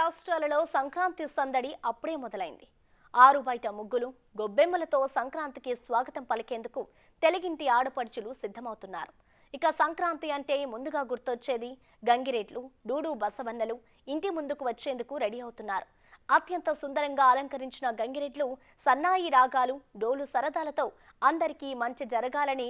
రాష్ట్రాలలో సంక్రాంతి సందడి అప్పుడే మొదలైంది. ఆరు బయట ముగ్గులు, గొబ్బెమ్మలతో సంక్రాంతికి స్వాగతం పలికేందుకు తెలుగింటి ఆడపడుచులు సిద్ధమవుతున్నారు. ఇక సంక్రాంతి అంటే ముందుగా గుర్తొచ్చేది గంగిరేట్లు, డూడు బసవన్నలు ఇంటి ముందుకు వచ్చేందుకు రెడీ అవుతున్నారు. అత్యంత సుందరంగా అలంకరించిన గంగిరెట్లు సన్నాయి రాగాలు, డోలు సరదాలతో అందరికీ మంచి జరగాలని